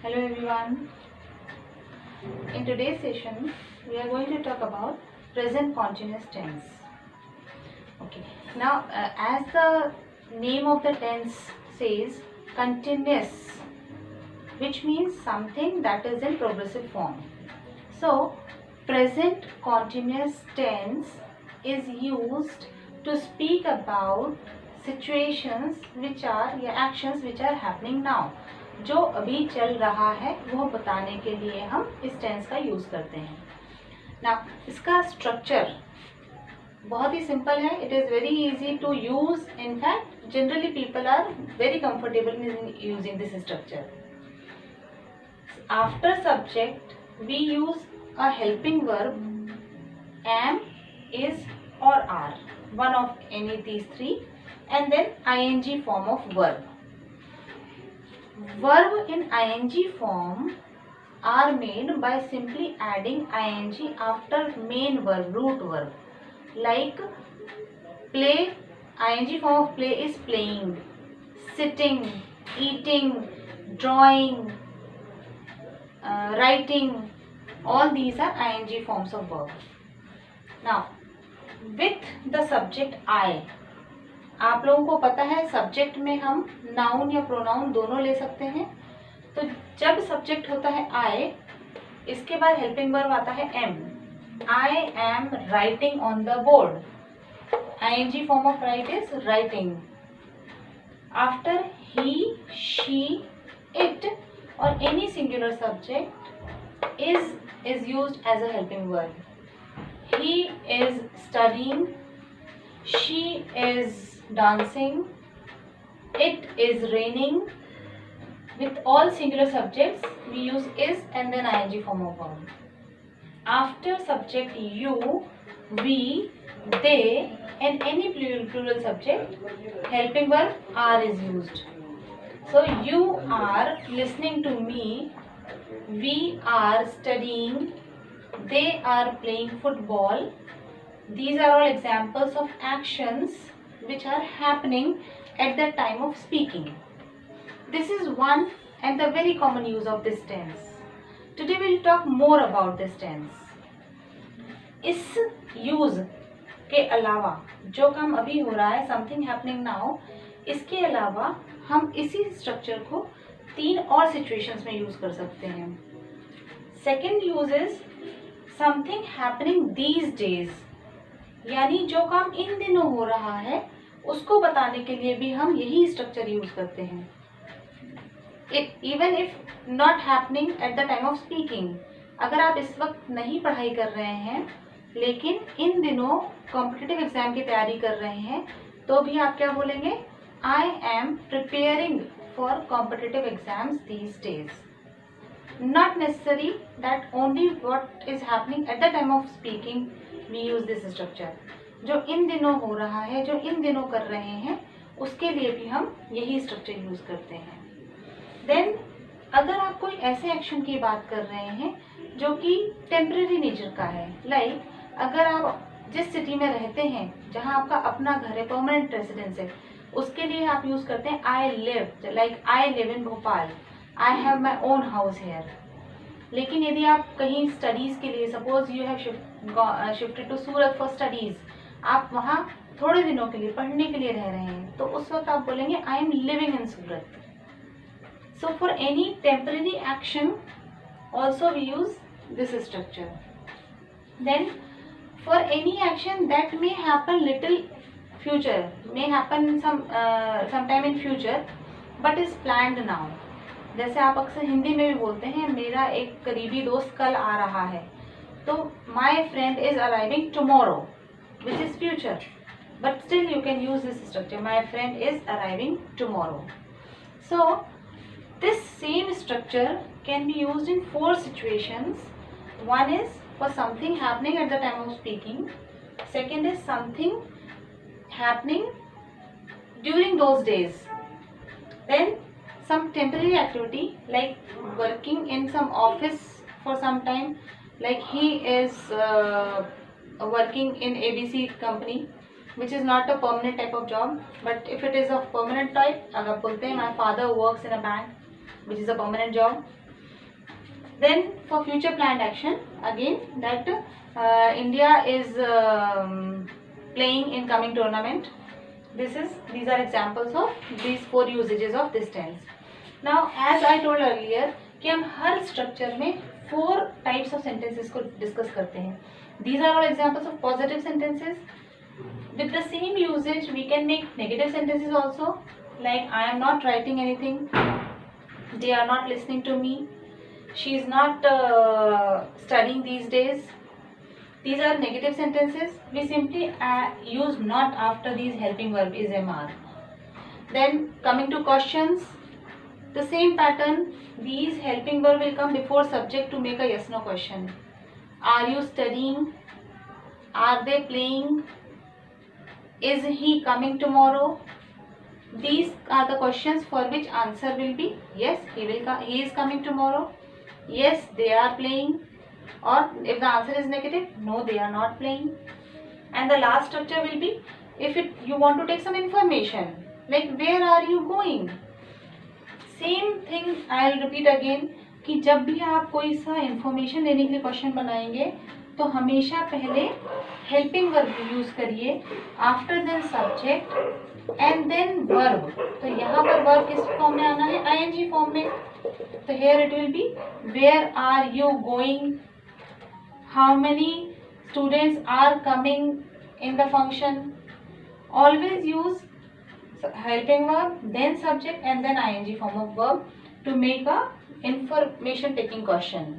Hello everyone. In today's session, we are going to talk about present continuous tense. Okay. Now, as the name of the tense says, continuous, which means something that is in progressive form. So, present continuous tense is used to speak about situations which are या actions which are happening now. जो अभी चल रहा है वो बताने के लिए हम इस टेंस का यूज करते हैं. Now, इसका स्ट्रक्चर बहुत ही सिंपल है. It is very easy to use. In fact generally people are very comfortable in using this structure. After subject we use a helping verb, am, is or are, one of any these three, and then ing form of verb. Verb in ing form are made by simply adding ing after main verb, root verb. Like play, ing form of play is playing, sitting, eating, drawing, writing. All these are ing forms of verb. Now, with the subject I, आप लोगों को पता है subject में हम noun या pronoun दोनों ले सकते हैं. तो जब सब्जेक्ट होता है I, इसके बाद हेल्पिंग वर्ब आता है am. I am writing on the board. ing form of write is writing. After he, she, it or any singular subject is used as a helping verb. He is studying, she is dancing, it is raining. With all singular subjects we use is and then ing form of verb. After subject you, we, they and any plural subject, helping verb are is used. So you are listening to me, we are studying, they are playing football. These are all examples of actions which are happening at the time of speaking. This is one and the very common use of this tense. Today we will talk more about this tense. इस use के अलावा जो काम अभी हो रहा है, something happening now, इसके अलावा हम इसी स्ट्रक्चर को 3 और सिचुएशंस में यूज कर सकते हैं. Second use is something happening these days, यानी जो काम इन दिनों हो रहा है उसको बताने के लिए भी हम यही स्ट्रक्चर यूज करते हैं. Even if not happening at the time of speaking, अगर आप इस वक्त नहीं पढ़ाई कर रहे हैं लेकिन इन दिनों कॉम्पिटिटिव एग्जाम की तैयारी कर रहे हैं, तो भी आप क्या बोलेंगे? I am preparing for competitive exams these days. Not necessary that only what is happening at the time of speaking we use this structure. जो इन दिनों हो रहा है, जो इन दिनों कर रहे हैं, उसके लिए भी हम यही स्ट्रक्चर यूज करते हैं. देन अगर आप कोई ऐसे एक्शन की बात कर रहे हैं जो कि टेम्परेरी नेचर का है, लाइक अगर आप जिस सिटी में रहते हैं, जहां आपका अपना घर है, परमानेंट रेसिडेंस है, उसके लिए आप यूज करते हैं I live. Like I live in Bhopal, I have my own house here. लेकिन यदि आप कहीं स्टडीज के लिए, suppose you have shifted to Surat for studies, आप वहाँ थोड़े दिनों के लिए पढ़ने के लिए रह रहे हैं, तो उस वक्त आप बोलेंगे I am living in Surat. So for any temporary action also we use this structure. Then for any action that may happen little future, may happen some time in future but is planned now. जैसे आप अक्सर हिंदी में भी बोलते हैं, मेरा एक करीबी दोस्त कल आ रहा है, तो my friend is arriving tomorrow, which is future, but still you can use this structure, my friend is arriving tomorrow. So this same structure can be used in 4 situations. One is for something happening at the time of speaking. Second is something happening during those days. Then some temporary activity like working in some office for some time, like he is working in ABC company, which is not a permanent type of job, but if it is of permanent type, अगर बोलते हैं my father works in a bank, which is a permanent job. Then for future planned action, again that India is playing in coming tournament. These are examples of these 4 usages of this tense. Now as I told earlier कि हम हर structure में 4 types of sentences को discuss करते हैं. These are all examples of positive sentences. With the same usage we can make negative sentences also, like I am not writing anything, they are not listening to me, she is not studying these days. These are negative sentences. We simply use not after these helping verb is MR. Then coming to questions, the same pattern. These helping verb will come before subject to make a yes no question. Are you studying? Are they playing? Is he coming tomorrow? These are the questions for which answer will be yes, he is coming tomorrow, yes, they are playing, or if the answer is negative, no, they are not playing. And the last structure will be if you want to take some information, like where are you going. Same thing I will repeat again कि जब भी आप कोई सा information लेने के लिए question बनाएंगे तो हमेशा पहले हेल्पिंग वर्ब यूज करिए, after then subject and then verb. तो यहाँ पर वर्ब किस फॉर्म में आना है? आईएनजी फॉर्म में. तो here it will be where are you going, how many students are coming in the function. Always use helping verb, then subject and then ing form of verb to make a information taking question.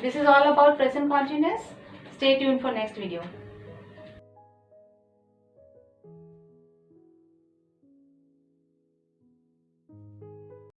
This is all about present continuous. Stay tuned for next video.